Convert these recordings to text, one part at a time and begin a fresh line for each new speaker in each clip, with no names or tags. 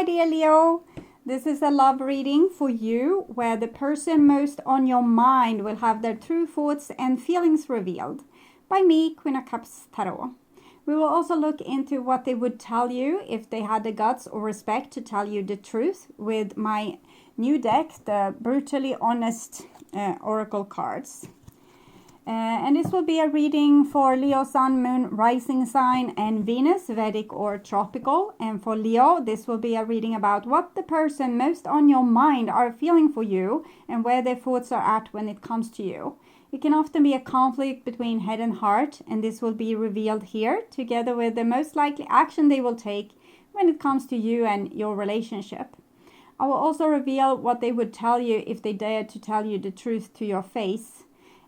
my dear Leo. This is a love reading for you where the person most on your mind will have their true thoughts and feelings revealed. By me, Queen of Cups Tarot. We will also look into what they would tell you if they had the guts or respect to tell you the truth with my new deck, the Brutally Honest Oracle cards. And this will be a reading for Leo, Sun, Moon, Rising Sign, and Venus, Vedic or Tropical. And for Leo, this will be a reading about what the person most on your mind are feeling for you and where their thoughts are at when it comes to you. It can often be a conflict between head and heart, and this will be revealed here, together with the most likely action they will take when it comes to you and your relationship. I will also reveal what they would tell you if they dared to tell you the truth to your face.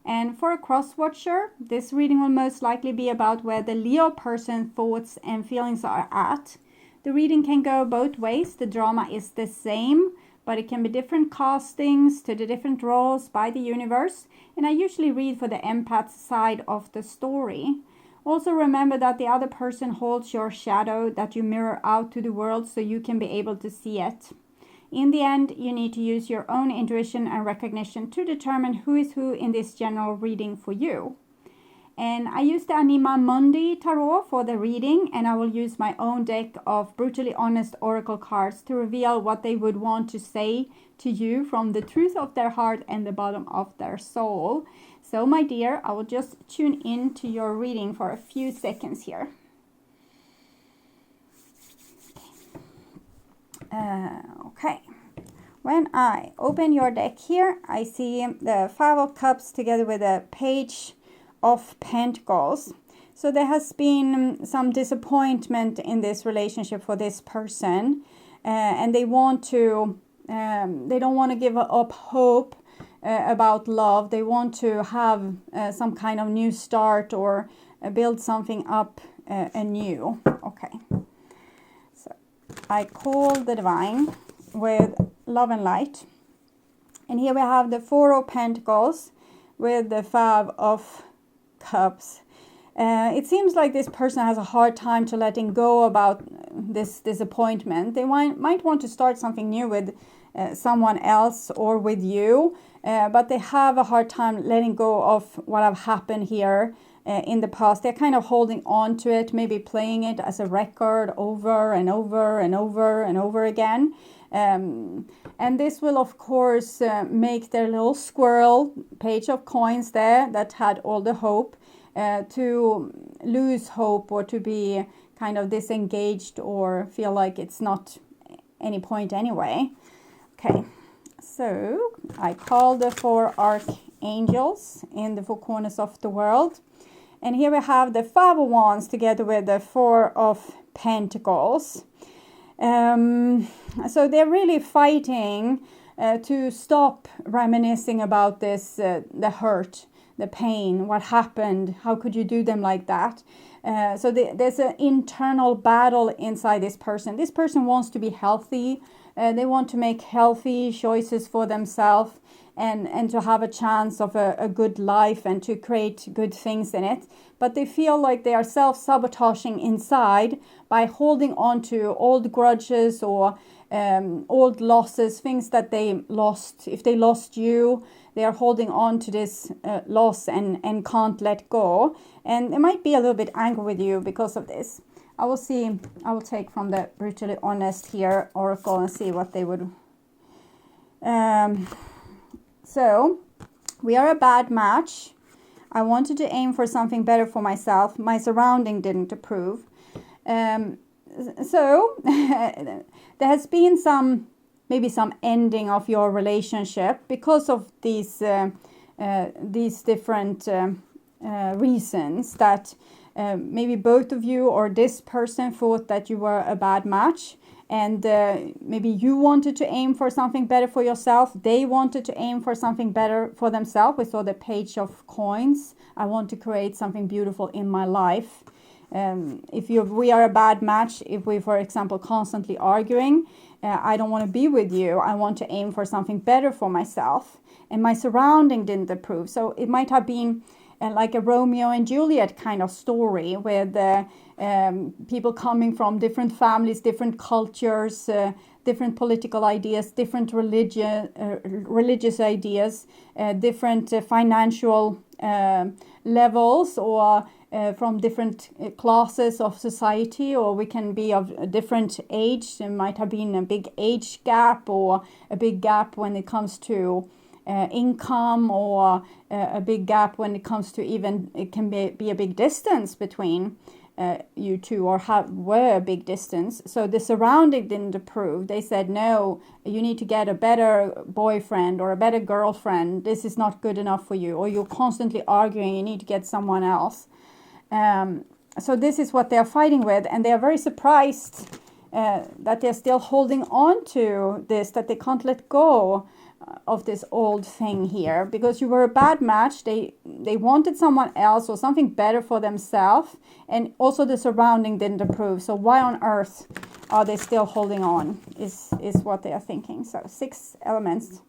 And for a cross-watcher, this reading will most likely be about where the Leo person thoughts and feelings are at. The reading can go both ways. The drama is the same, but it can be different castings to the different roles by the universe. And I usually read for the empath side of the story. Also remember that the other person holds your shadow that you mirror out to the world so you can be able to see it. In the end, you need to use your own intuition and recognition to determine who is who in this general reading for you. And I use the ANIMA MUNDI tarot for the reading, and I will use my own deck of Brutally Honest Oracle cards to reveal what they would want to say to you from the truth of their heart and the bottom of their soul. So, my dear, I will just tune in to your reading for a few seconds here. Okay, when I open your deck here, I see the Five of Cups together with a Page of Pentacles. So there has been some disappointment in this relationship for this person, and they want to, they don't want to give up hope about love. They want to have some kind of new start or build something up anew. Okay. I call the Divine with Love and Light. And here we have the Four of Pentacles with the Five of Cups. It seems like this person has a hard time to letting go about this disappointment. They might want to start something new with someone else or with you, but they have a hard time letting go of what have happened here in the past. They're kind of holding on to it, maybe playing it as a record over and over and over and over again. And this will, of course, make their little squirrel, Page of Coins there, that had all the hope, to lose hope or to be kind of disengaged or feel like it's not any point anyway. Okay, so I call the four archangels in the four corners of the world. And here we have the Five of Wands together with the Four of Pentacles. So they're really fighting to stop reminiscing about this, the hurt, the pain, what happened, how could you do them like that? So there's an internal battle inside this person. This person wants to be healthy. They want to make healthy choices for themselves and to have a chance of a good life and to create good things in it. But they feel like they are self-sabotaging inside by holding on to old grudges or old losses, things that they lost. If they lost you, they are holding on to this loss and can't let go. And they might be a little bit angry with you because of this. I will take from the Brutally Honest here Oracle and see what they would... So, we are a bad match. I wanted to aim for something better for myself. My surrounding didn't approve. So, there has been maybe some ending of your relationship because of these different reasons that maybe both of you or this person thought that you were a bad match. And maybe you wanted to aim for something better for yourself. They wanted to aim for something better for themselves. We saw the Page of Coins. I want to create something beautiful in my life. If we are a bad match, if we, for example, constantly arguing, I don't want to be with you. I want to aim for something better for myself. And my surrounding didn't approve. So it might have been like a Romeo and Juliet kind of story, with people coming from different families, different cultures, different political ideas, different religious ideas, different financial levels, or from different classes of society, or we can be of a different age. There might have been a big age gap, or a big gap when it comes to income, or a big gap when it comes to, even it can be a big distance between you two, or were a big distance. So the surrounding didn't approve. They said, no, you need to get a better boyfriend or a better girlfriend. This is not good enough for you, or you're constantly arguing, you need to get someone else. So this is what they're fighting with, and they are very surprised that they're still holding on to this, that they can't let go of this old thing here, because you were a bad match. They wanted someone else, or something better for themselves, and also the surrounding didn't approve. So why on earth are they still holding on, is what they are thinking. So 6 elements.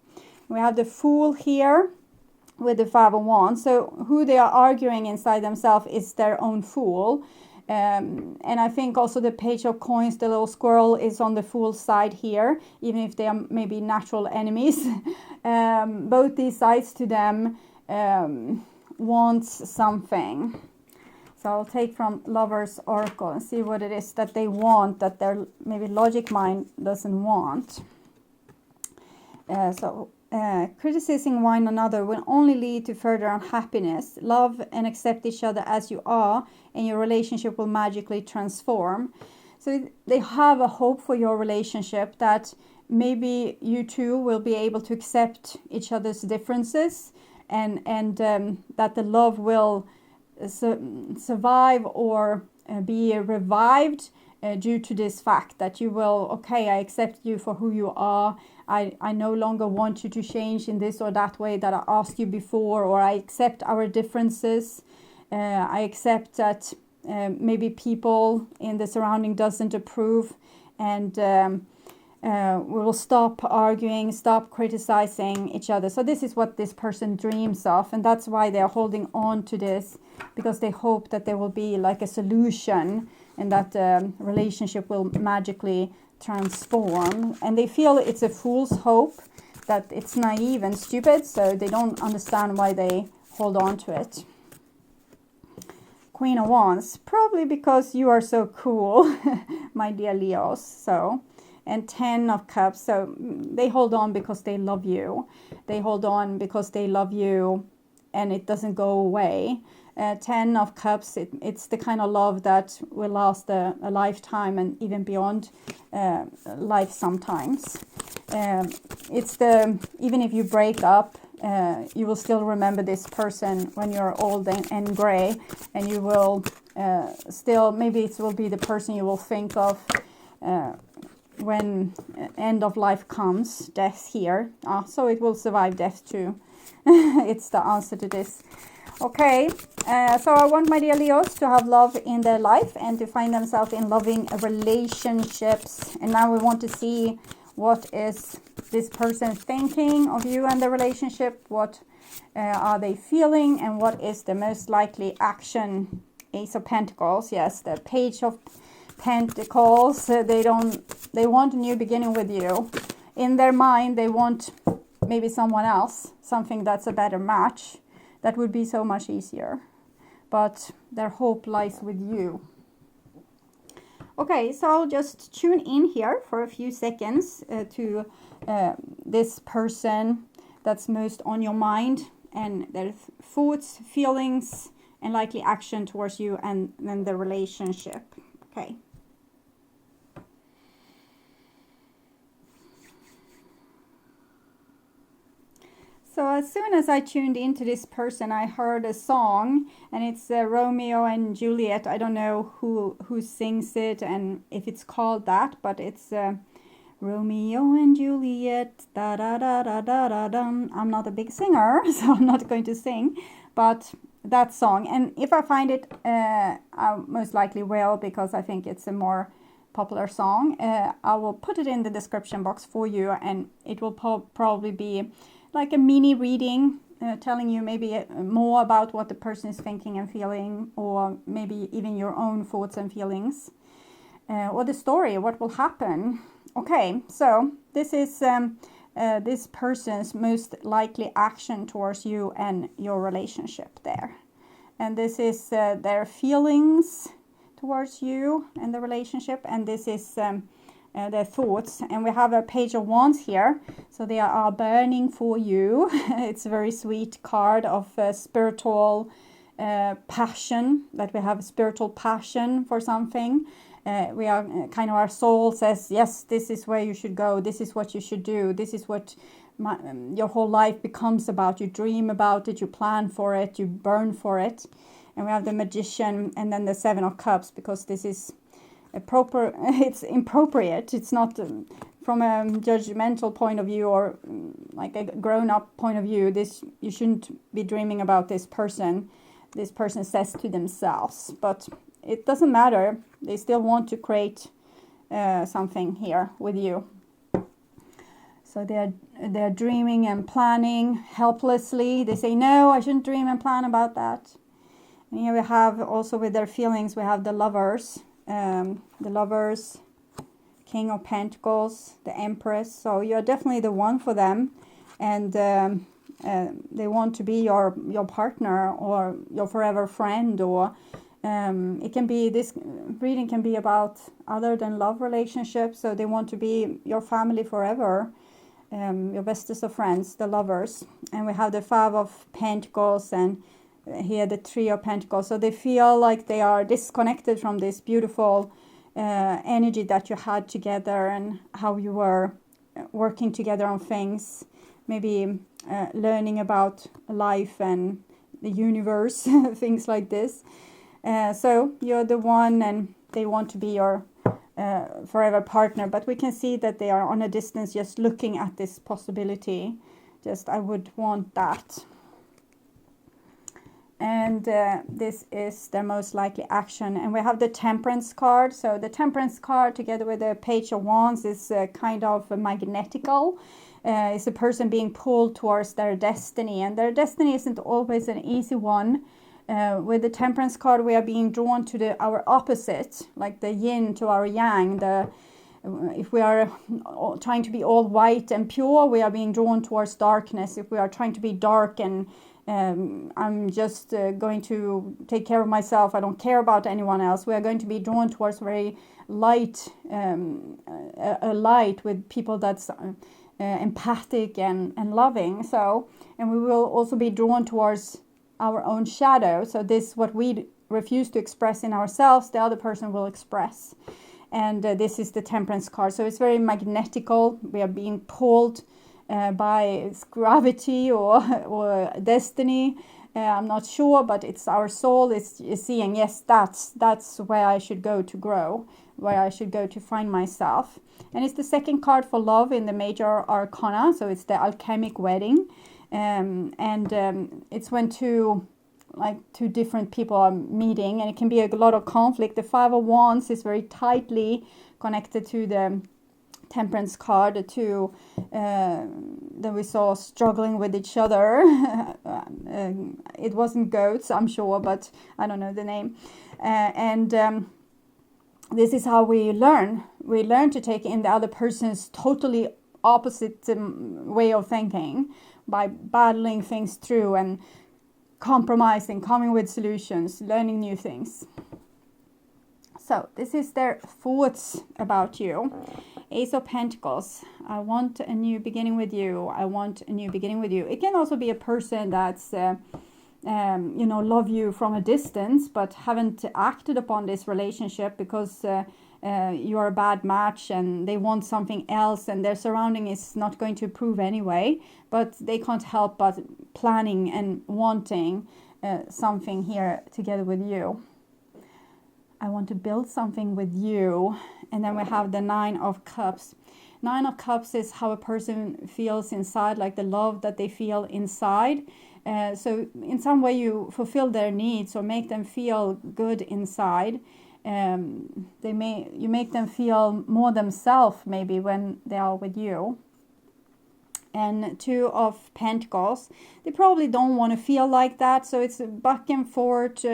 We have the Fool here with the 5 of Wands. So who they are arguing inside themselves is their own fool. And I think also the Page of Coins, the little squirrel, is on the Fool's side here, even if they are maybe natural enemies. Both these sides to them wants something. So I'll take from Lover's Oracle and see what it is that they want, that their maybe logic mind doesn't want. Criticizing one another will only lead to further unhappiness. Love and accept each other as you are, and your relationship will magically transform. So they have a hope for your relationship, that maybe you two will be able to accept each other's differences, and that the love will survive or be revived due to this fact, that you will, okay, I accept you for who you are. I no longer want you to change in this or that way that I asked you before, or I accept our differences. I accept that maybe people in the surrounding doesn't approve, and we will stop arguing, stop criticizing each other. So this is what this person dreams of, and that's why they're holding on to this, because they hope that there will be like a solution, and that the relationship will magically transform. And they feel it's a fool's hope, that it's naive and stupid, so they don't understand why they hold on to it. Queen of Wands, probably because you are so cool, my dear Leos. So, and 10 of Cups, so they hold on because they love you. They hold on because they love you, and it doesn't go away. 10 of Cups, it's the kind of love that will last a lifetime, and even beyond life sometimes. It's even if you break up, you will still remember this person when you're old and gray, and you will still, maybe it will be the person you will think of when end of life comes, death here. So it will survive death too. It's the answer to this. Okay, so I want my dear Leos to have love in their life, and to find themselves in loving relationships. And now we want to see, what is this person thinking of you and the relationship? What are they feeling? And what is the most likely action? Ace of Pentacles, yes, the Page of Pentacles. They want a new beginning with you. In their mind, they want maybe someone else, something that's a better match. That would be so much easier. But their hope lies with you. Okay, so I'll just tune in here for a few seconds to this person that's most on your mind, and their thoughts, feelings, and likely action towards you, and then the relationship. Okay. So as soon as I tuned into this person, I heard a song, and it's Romeo and Juliet. I don't know who sings it and if it's called that, but it's Romeo and Juliet, da da da da da da dum. I'm not a big singer, so I'm not going to sing, but that song. And if I find it, I most likely will, because I think it's a more popular song. I will put it in the description box for you, and it will probably be like a mini reading telling you maybe more about what the person is thinking and feeling, or maybe even your own thoughts and feelings, or the story, what will happen. Okay, so this is this person's most likely action towards you and your relationship there. And this is their feelings towards you and the relationship, and this is their thoughts. And we have a page of wands here, so they are burning for you. It's a very sweet card of spiritual passion, that we have spiritual passion for something. We are kind of, our soul says, yes, this is where you should go, this is what you should do, this is what your whole life becomes about. You dream about it, you plan for it, you burn for it. And we have the Magician, and then the Seven of Cups, because this is it's inappropriate. It's not from a judgmental point of view, or like a grown-up point of view. This, you shouldn't be dreaming about this person. This person says to themselves, but it doesn't matter. They still want to create something here with you. So they're dreaming and planning helplessly. They say, no, I shouldn't dream and plan about that. And here we have also, with their feelings, we have the Lovers. The Lovers, King of Pentacles, the Empress. So you're definitely the one for them, and they want to be your partner, or your forever friend, or it can be, this reading can be about other than love relationships. So they want to be your family forever, your bestest of friends, the Lovers. And we have the Five of Pentacles, and here the Three of Pentacles. So they feel like they are disconnected from this beautiful energy that you had together, and how you were working together on things, maybe learning about life and the universe, things like this. So you're the one, and they want to be your forever partner, but we can see that they are on a distance, just looking at this possibility. Just, I would want that. And this is their most likely action. And we have the Temperance card. So the Temperance card, together with the Page of Wands, is kind of magnetical. It's a person being pulled towards their destiny, and their destiny isn't always an easy one. With the Temperance card, we are being drawn to our opposite, like the yin to our yang. If we are trying to be all white and pure, we are being drawn towards darkness. If we are trying to be dark and I'm just going to take care of myself, I don't care about anyone else, we are going to be drawn towards very light, a light with people that's empathic and loving. So, and we will also be drawn towards our own shadow. So this, what we refuse to express in ourselves, the other person will express. And this is the Temperance card. So it's very magnetical. We are being pulled by gravity or destiny. I'm not sure, but it's our soul is seeing, yes, that's where I should go to grow, where I should go to find myself. And it's the second card for love in the major arcana. So it's the alchemic wedding. It's when two different people are meeting, and it can be a lot of conflict. The Five of Wands is very tightly connected to the Temperance card, the two that we saw struggling with each other. It wasn't goats, I'm sure, but I don't know the name. This is how we learn. We learn to take in the other person's totally opposite way of thinking, by battling things through and compromising, coming with solutions, learning new things. So this is their thoughts about you. Ace of Pentacles. I want a new beginning with you. I want a new beginning with you. It can also be a person that's love you from a distance, but haven't acted upon this relationship because you are a bad match, and they want something else, and their surrounding is not going to approve anyway, but they can't help but planning and wanting something here together with you. I want to build something with you. And then we have the Nine of Cups. Nine of Cups is how a person feels inside, like the love that they feel inside. So in some way you fulfill their needs or make them feel good inside. You make them feel more themselves maybe when they are with you. and Two of Pentacles. They probably don't want to feel like that, so it's back and forth,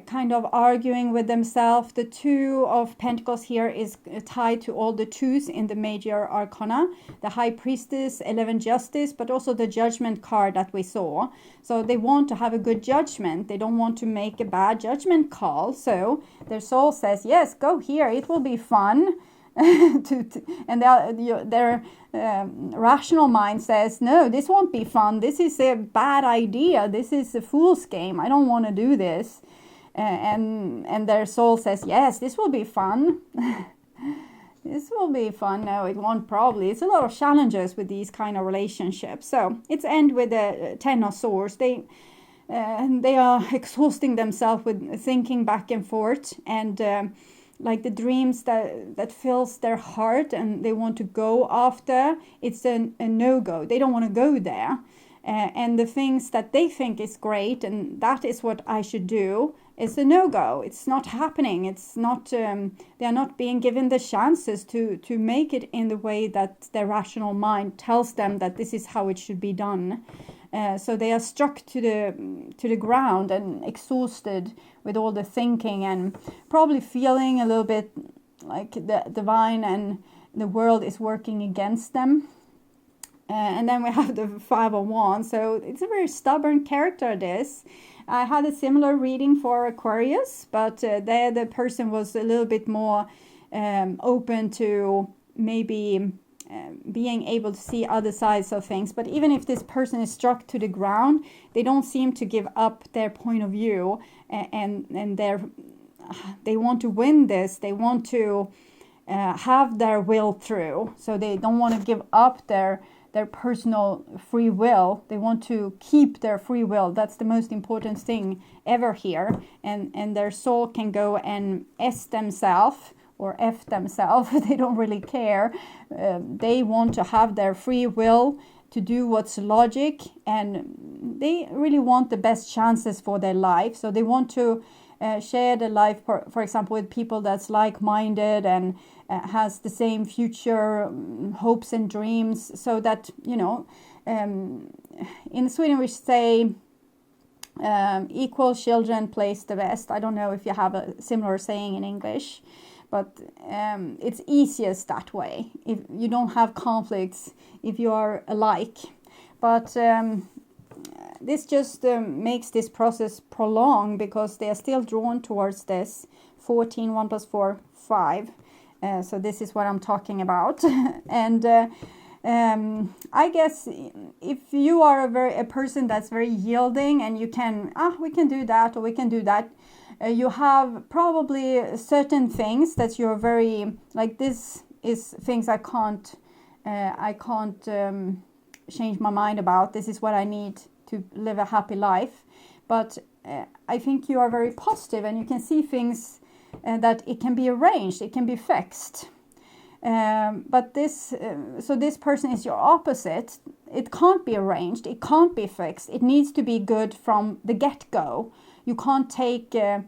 kind of arguing with themselves. The Two of Pentacles here is tied to all the twos in the major arcana, the High Priestess, 11 Justice, but also the Judgment card that we saw. So they want to have a good judgment. They don't want to make a bad judgment call. So their soul says, yes, go here, it will be fun. And their rational mind says, no, this won't be fun. This is a bad idea. This is a fool's game. I don't want to do this. And their soul says, yes, this will be fun. This will be fun. No, it won't probably. It's a lot of challenges with these kind of relationships. So it's end with the Ten of Swords. They are exhausting themselves with thinking back and forth, and like the dreams that fills their heart and they want to go after, it's a no-go. They don't want to go there. And the things that they think is great and that is what I should do, is a no-go. It's not happening. It's not. They are not being given the chances to make it in the way that their rational mind tells them that this is how it should be done. So they are struck to the ground and exhausted with all the thinking, and probably feeling a little bit like the divine and the world is working against them. And then we have the Five of Wands. So it's a very stubborn character, this. I had a similar reading for Aquarius, but there the person was a little bit more open to maybe being able to see other sides of things. But even if this person is struck to the ground, they don't seem to give up their point of view, and they want to win this. They want to have their will through. So they don't want to give up their personal free will. They want to keep their free will. That's the most important thing ever here. And their soul can go and S themselves or F themselves. They don't really care. They want to have their free will to do what's logic, and they really want the best chances for their life. So they want to share their life, for example, with people that's like-minded and has the same future hopes and dreams, so that, in Sweden we say equal children plays the best. I don't know if you have a similar saying in English, but it's easiest that way. If you don't have conflicts, if you are alike. But this just makes this process prolong, because they are still drawn towards this 14, 1 plus 4, 5. So this is what I'm talking about. And I guess if you are a person that's very yielding, and you can, we can do that or we can do that, you have probably certain things that you're very, like, this is things I can't change my mind about. This is what I need to live a happy life. But I think you are very positive, and you can see things that it can be arranged, it can be fixed. But this person is your opposite. It can't be arranged, it can't be fixed. It needs to be good from the get-go. You can't take a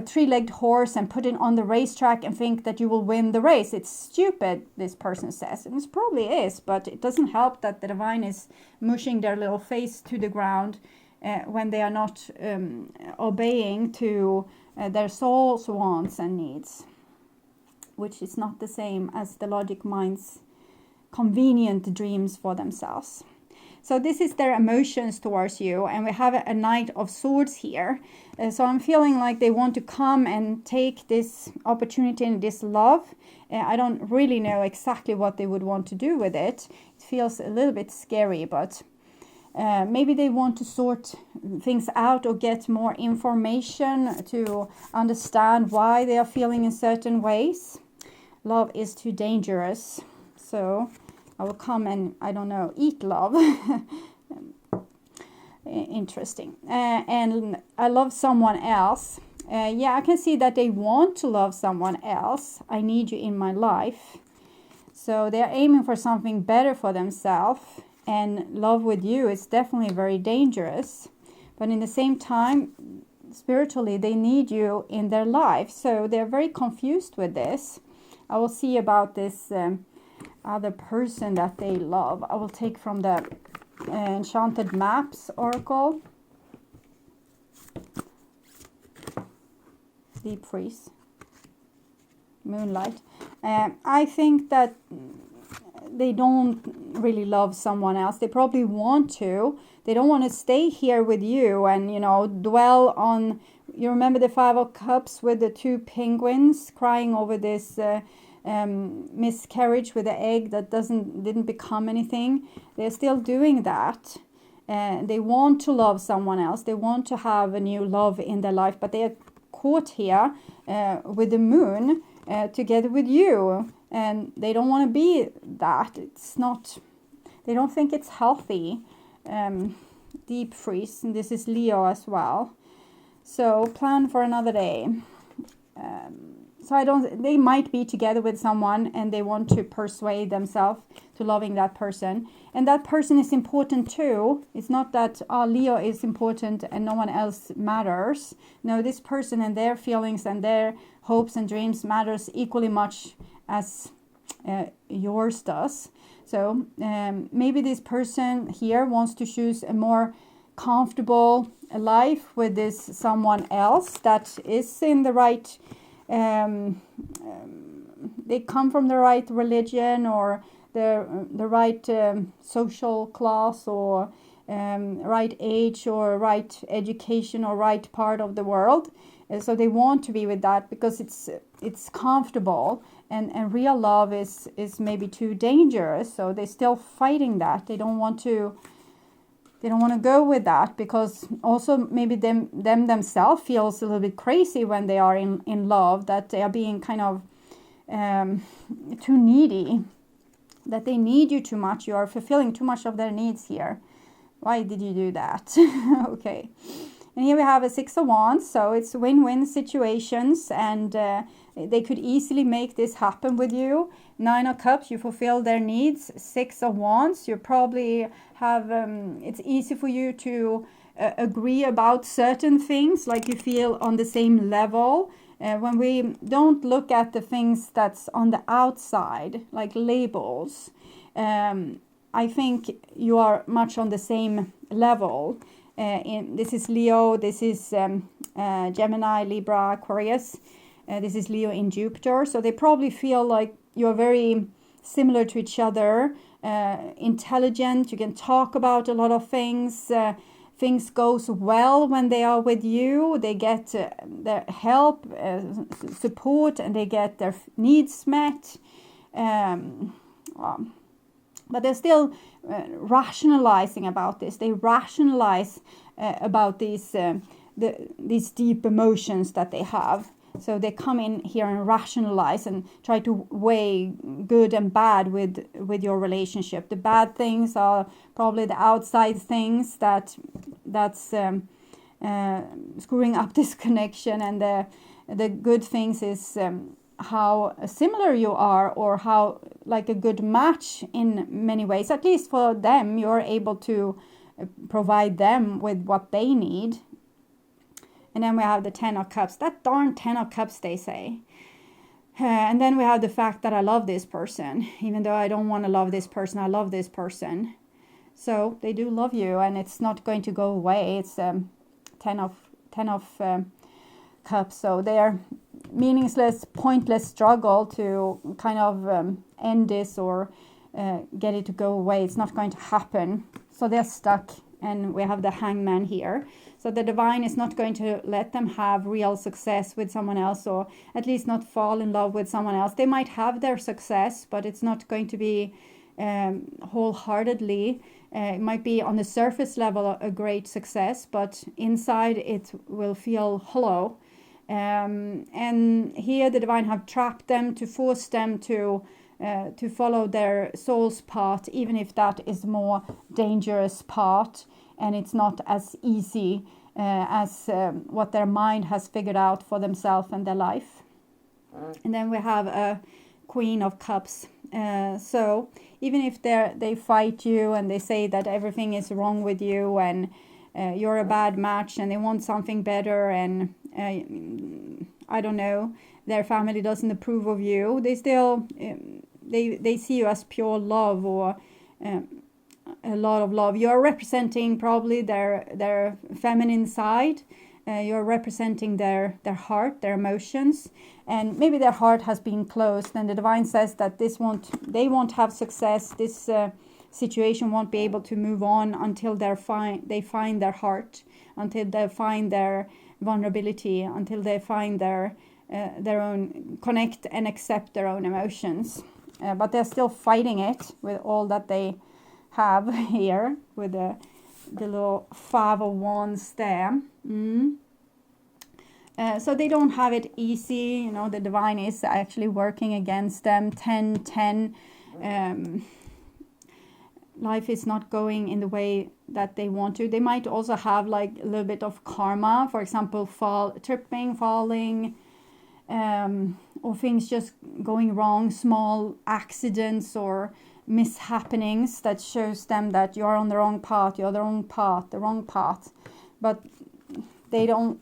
three-legged horse and put it on the racetrack and think that you will win the race. It's stupid, this person says. And it probably is, but it doesn't help that the divine is mushing their little face to the ground when they are not obeying to their soul's wants and needs, which is not the same as the logic mind's convenient dreams for themselves. So this is their emotions towards you, and we have a Knight of Swords here. So I'm feeling like they want to come and take this opportunity and this love. I don't really know exactly what they would want to do with it. It feels a little bit scary, but maybe they want to sort things out or get more information to understand why they are feeling in certain ways. Love is too dangerous. So I will come and, eat love. Interesting. And I love someone else. I can see that they want to love someone else. I need you in my life. So they're aiming for something better for themselves. And love with you is definitely very dangerous. But in the same time, spiritually, they need you in their life. So they're very confused with this. I will see about this other person that they love. I will take from the Enchanted Maps Oracle. Deep freeze. Moonlight. I think that they don't really love someone else. They probably want to. They don't want to stay here with you and, you know, dwell on... You remember the Five of Cups with the two penguins crying over this miscarriage with the egg that didn't become anything? They're still doing that. They want to love someone else. They want to have a new love in their life, but they are caught here with the moon together with you, and they don't want to be that. It's not... They don't think it's healthy. Deep freeze, and this is Leo as well. So plan for another day. So they might be together with someone and they want to persuade themselves to loving that person. And that person is important too. It's not that Leo is important and no one else matters. No, this person and their feelings and their hopes and dreams matters equally much as yours does. So maybe this person here wants to choose a more comfortable life with this someone else that is in the right... they come from the right religion or the right social class or right age or right education or right part of the world. So they want to be with that because it's comfortable, and real love is maybe too dangerous. So they're still fighting that. They don't want to go with that, because also maybe themselves feels a little bit crazy when they are in love, that they are being kind of too needy, that they need you too much. You are fulfilling too much of their needs here. Why did you do that? Okay. And here we have a Six of Wands, so it's win-win situations, and they could easily make this happen with you. Nine of Cups, you fulfill their needs. Six of Wands, you probably have, it's easy for you to agree about certain things, like you feel on the same level. When we don't look at the things that's on the outside, like labels, I think you are much on the same level. This is Leo, this is Gemini, Libra, Aquarius. This is Leo in Jupiter. So they probably feel like you're very similar to each other, intelligent. You can talk about a lot of things. Things goes well when they are with you. They get their help, support, and they get their needs met. But they're still rationalizing about this. They rationalize about these deep emotions that they have. So they come in here and rationalize and try to weigh good and bad with your relationship. The bad things are probably the outside things that's screwing up this connection, and the good things is how similar you are, or how like a good match in many ways. At least for them, you're able to provide them with what they need. And then we have the Ten of Cups. That darn Ten of Cups, they say. And then we have the fact that I love this person. Even though I don't want to love this person, I love this person. So they do love you, and it's not going to go away. It's Ten of Cups. So they're meaningless, pointless struggle to kind of end this or get it to go away. It's not going to happen. So they're stuck. And we have the Hangman here. So the divine is not going to let them have real success with someone else, or at least not fall in love with someone else. They might have their success, but it's not going to be wholeheartedly. It might be on the surface level a great success, but inside it will feel hollow. And here the divine have trapped them to force them to follow their soul's path, even if that is more dangerous part, and it's not as easy as what their mind has figured out for themselves and their life. And then we have a Queen of Cups. So even if they fight you and they say that everything is wrong with you and you're a bad match and they want something better, and I don't know, their family doesn't approve of you, they still they see you as pure love, or a lot of love. You're representing probably their feminine side. You're representing their heart, their emotions, and maybe their heart has been closed, and the divine says that they won't have success. This situation won't be able to move on until they find their heart, until they find their vulnerability, until they find their own, connect and accept their own emotions. But they're still fighting it with all that they have here, with the little 5 of Wands there. So they don't have it easy. You know, the divine is actually working against them. 10. Life is not going in the way that they want to. They might also have like a little bit of karma, for example, tripping, falling, or things just going wrong, small accidents or mishappenings that shows them that you're on the wrong path, you're the wrong path. But they don't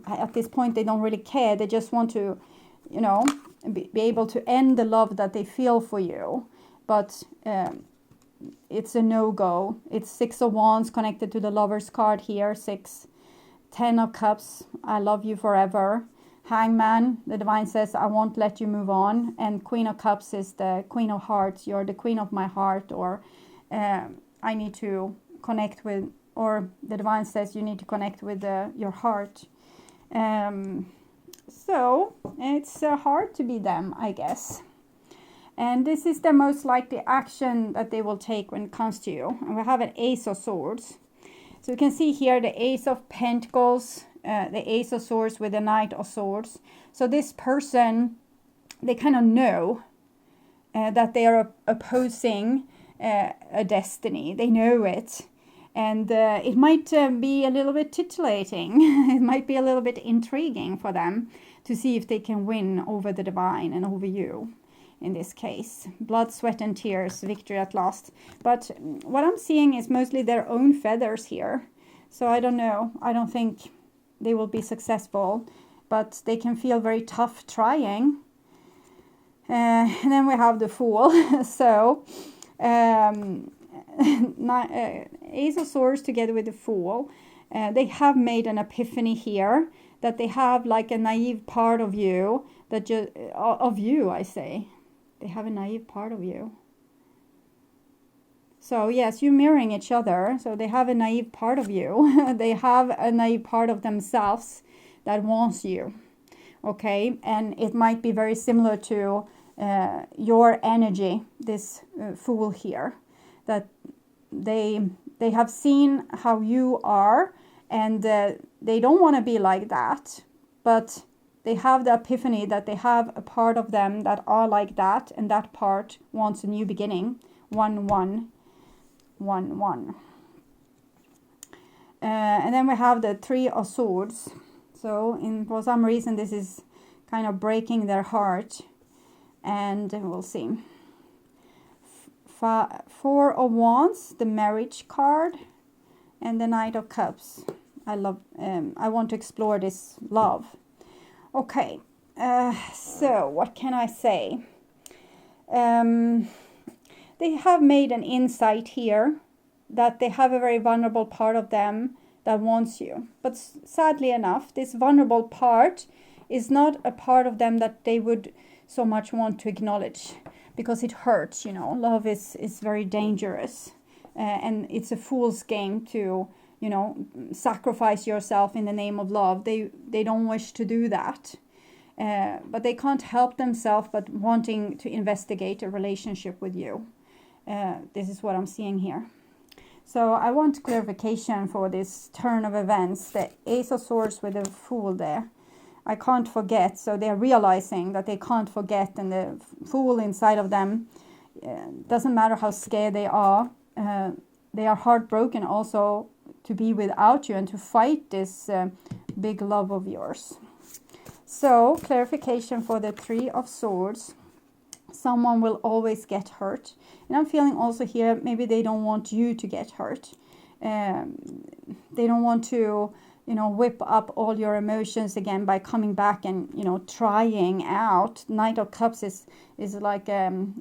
at this point, they don't really care. They just want to, you know, be able to end the love that they feel for you. But it's a no-go. It's 6 of Wands connected to the Lover's card here. 6, 10 of Cups, I love you forever. Hangman, the divine says, I won't let you move on. And Queen of Cups is the Queen of Hearts. You're the Queen of my heart, or I need to connect with, or the divine says you need to connect with your heart. So it's hard to be them, I guess. And this is the most likely action that they will take when it comes to you. And we have an Ace of Swords. So you can see here the Ace of Pentacles, the Ace of Swords with the Knight of Swords. So this person, they kind of know that they are opposing a destiny. They know it. And it might be a little bit titillating. It might be a little bit intriguing for them to see if they can win over the divine and over you. In this case, blood, sweat and tears, victory at last. But what I'm seeing is mostly their own feathers here. So I don't know. I don't think they will be successful, but they can feel very tough trying. And then we have the Fool. So Ace of Swords together with the Fool. They have made an epiphany here, that they have like a naive part of you, that I say. They have a naive part of you. So yes, you're mirroring each other. So they have a naive part of you. They have a naive part of themselves that wants you. Okay, and it might be very similar to your energy, this Fool here. That they have seen how you are, and they don't want to be like that. But they have the epiphany that they have a part of them that are like that, and that part wants a new beginning. 1-1. And then we have the 3 of Swords. So for some reason this is kind of breaking their heart, and we'll see. 4 of Wands, the Marriage card, and the Knight of Cups. I want to explore this love. Okay, so what can I say? They have made an insight here that they have a very vulnerable part of them that wants you. But sadly enough, this vulnerable part is not a part of them that they would so much want to acknowledge, because it hurts, you know. Love is very dangerous, and it's a fool's game to, you know, sacrifice yourself in the name of love. They don't wish to do that, but they can't help themselves but wanting to investigate a relationship with you. This is what I'm seeing here. So I want clarification for this turn of events. The Ace of Swords with the Fool there. I can't forget. So they're realizing that they can't forget, and the Fool inside of them, doesn't matter how scared they are heartbroken also to be without you and to fight this big love of yours. So clarification for the 3 of Swords. Someone will always get hurt. And I'm feeling also here, maybe they don't want you to get hurt. They don't want to, whip up all your emotions again by coming back and, trying out. Knight of Cups is like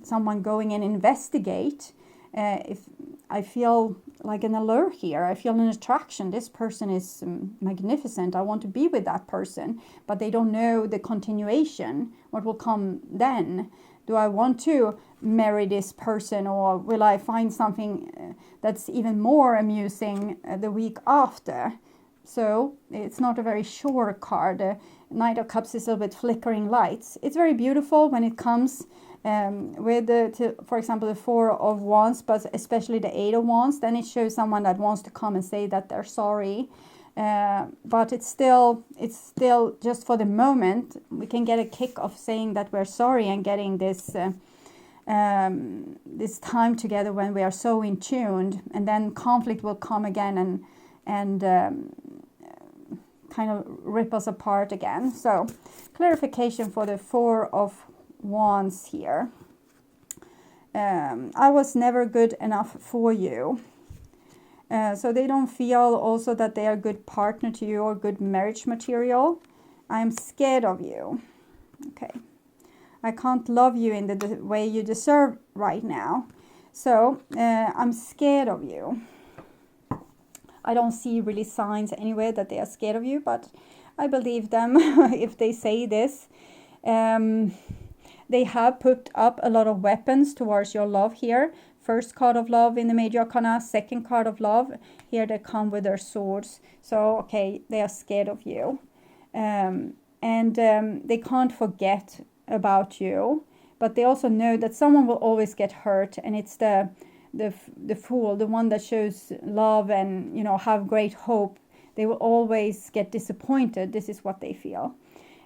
someone going and investigate. If I feel like an allure here, I feel an attraction. This person is magnificent. I want to be with that person, but they don't know the continuation. What will come then? Do I want to marry this person, or will I find something that's even more amusing the week after? So it's not a very sure card. Knight of Cups is a little bit flickering lights. It's very beautiful when it comes with, for example, the Four of Wands, but especially the Eight of Wands. Then it shows someone that wants to come and say that they're sorry. But it's still just for the moment. We can get a kick of saying that we're sorry and getting this this time together when we are so in tuned, and then conflict will come again and kind of rip us apart again. So clarification for the Four of Wands here. I was never good enough for you. So they don't feel also that they are a good partner to you or good marriage material. I'm scared of you. Okay. I can't love you in the way you deserve right now. So I'm scared of you. I don't see really signs anyway that they are scared of you, but I believe them if they say this. They have put up a lot of weapons towards your love here. First card of love in the Major Arcana, second card of love. Here they come with their swords. So, okay, they are scared of you. And they can't forget about you. But they also know that someone will always get hurt. And it's the fool, the one that shows love and, have great hope. They will always get disappointed. This is what they feel.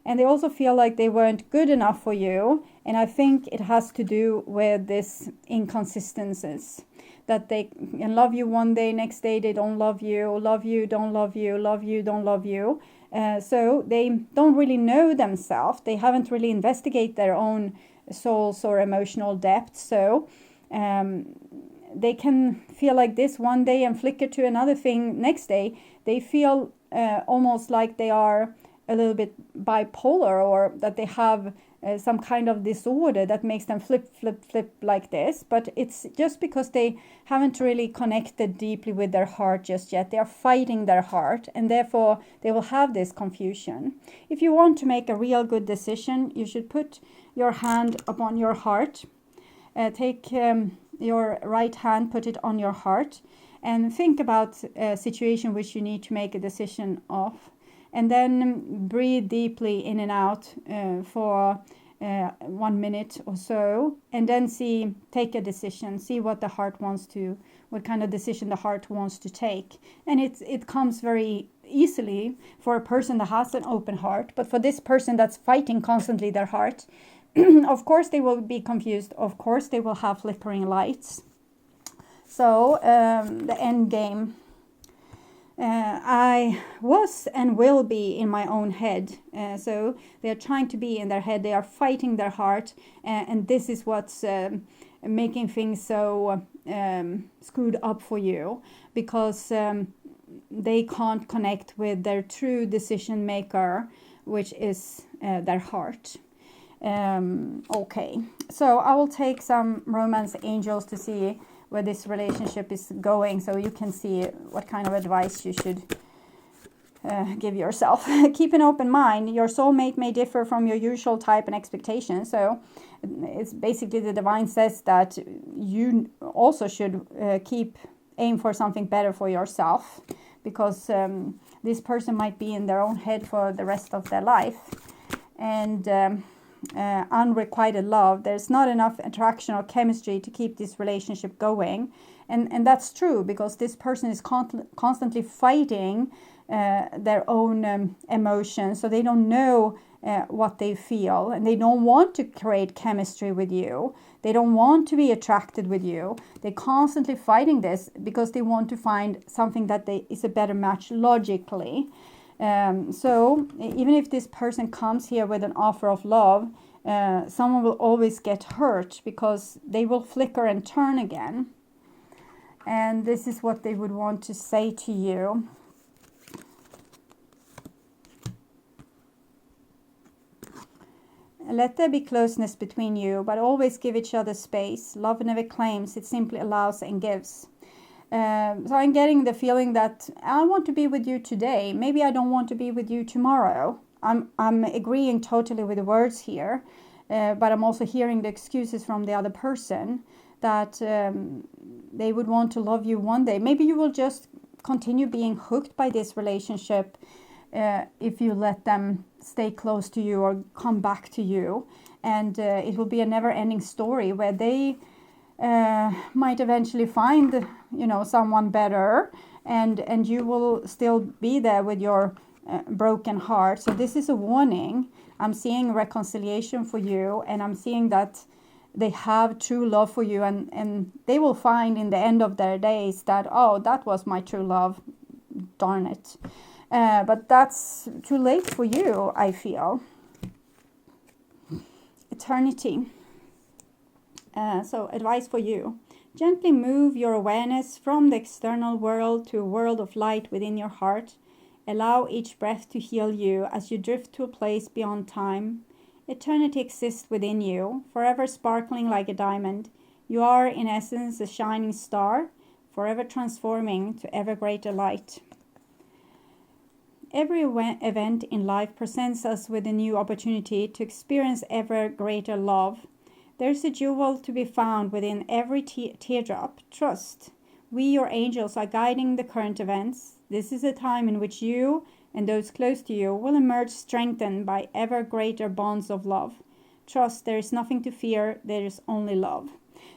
And they also feel like they weren't good enough for you. And I think it has to do with this inconsistencies. That they can love you one day, next day they don't love you, don't love you, love you, don't love you. So they don't really know themselves. They haven't really investigated their own souls or emotional depth. So they can feel like this one day and flicker to another thing next day. They feel almost like they are a little bit bipolar, or that they have some kind of disorder that makes them flip like this. But it's just because they haven't really connected deeply with their heart just yet. They are fighting their heart, and therefore they will have this confusion. If you want to make a real good decision, you should put your hand upon your heart. Take your right hand, put it on your heart, and think about a situation which you need to make a decision of. And then breathe deeply in and out for 1 minute or so. And then take a decision. See what kind of decision the heart wants to take. And it comes very easily for a person that has an open heart. But for this person that's fighting constantly their heart, of course they will be confused. Of course they will have flickering lights. So the end game. I was and will be in my own head. So they are trying to be in their head. They are fighting their heart. And this is what's making things so screwed up for you. Because they can't connect with their true decision maker, which is their heart. Okay. So I will take some romance angels to see where this relationship is going, so you can see what kind of advice you should give yourself. Keep an open mind. Your soulmate may differ from your usual type and expectation. So it's basically the divine says that you also should aim for something better for yourself, because this person might be in their own head for the rest of their life. And unrequited love, there's not enough attraction or chemistry to keep this relationship going, and that's true, because this person is constantly fighting their own emotions, so they don't know what they feel, and they don't want to create chemistry with you. They don't want to be attracted with you. They're constantly fighting this because they want to find something that is a better match logically. So even if this person comes here with an offer of love, someone will always get hurt, because they will flicker and turn again. And this is what they would want to say to you. Let there be closeness between you, but always give each other space. Love never claims, it simply allows and gives. So I'm getting the feeling that I want to be with you today. Maybe I don't want to be with you tomorrow. I'm agreeing totally with the words here, but I'm also hearing the excuses from the other person that they would want to love you one day. Maybe you will just continue being hooked by this relationship if you let them stay close to you or come back to you. And it will be a never-ending story where they might eventually find, someone better, and you will still be there with your broken heart. So this is a warning. I'm seeing reconciliation for you, and I'm seeing that they have true love for you, and they will find in the end of their days that, oh, that was my true love, darn it. But that's too late for you, I feel. Eternity. So advice for you. Gently move your awareness from the external world to a world of light within your heart. Allow each breath to heal you as you drift to a place beyond time. Eternity exists within you, forever sparkling like a diamond. You are, in essence, a shining star, forever transforming to ever greater light. Every event in life presents us with a new opportunity to experience ever greater love. There is a jewel to be found within every teardrop. Trust. We, your angels, are guiding the current events. This is a time in which you and those close to you will emerge strengthened by ever greater bonds of love. Trust, there is nothing to fear, there is only love.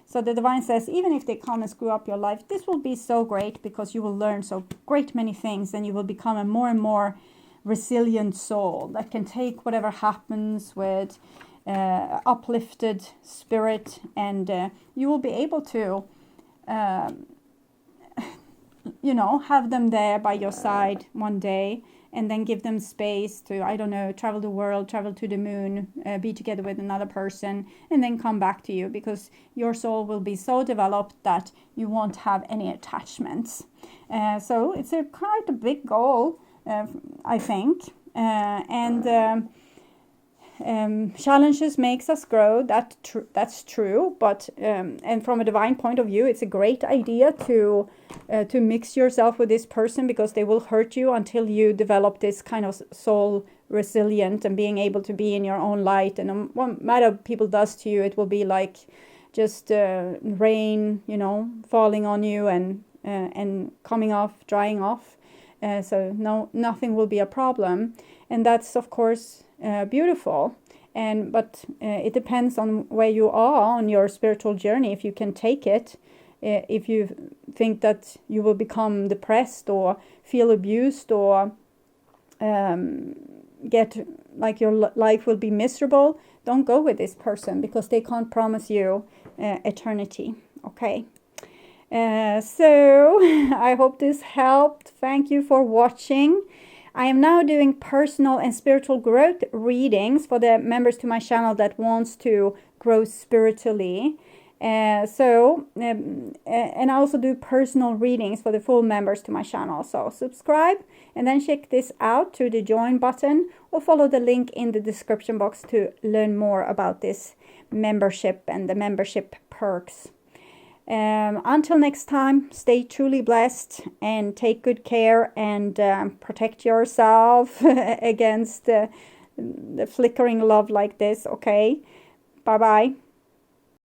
So the divine says, even if they come and screw up your life, this will be so great because you will learn so great many things, and you will become a more and more resilient soul that can take whatever happens with uplifted spirit, and you will be able to have them there by your side one day, and then give them space to, travel the world, travel to the moon, be together with another person, and then come back to you, because your soul will be so developed that you won't have any attachments. So it's quite a big goal, I think, challenges makes us grow. That's true, but and from a divine point of view, it's a great idea to mix yourself with this person, because they will hurt you until you develop this kind of soul resilient and being able to be in your own light. And what matter people does to you, it will be like just rain, falling on you and coming off, drying off. So nothing will be a problem, and that's of course beautiful. But it depends on where you are on your spiritual journey, if you can take it. If you think that you will become depressed or feel abused or get like your life will be miserable, don't go with this person, because they can't promise you eternity. Okay. So I hope this helped. Thank you for watching. I am now doing personal and spiritual growth readings for the members to my channel that wants to grow spiritually. And I also do personal readings for the full members to my channel. So subscribe and then check this out to the join button, or follow the link in the description box to learn more about this membership and the membership perks. Until next time, stay truly blessed and take good care, and protect yourself against the flickering love like this. Okay, bye bye.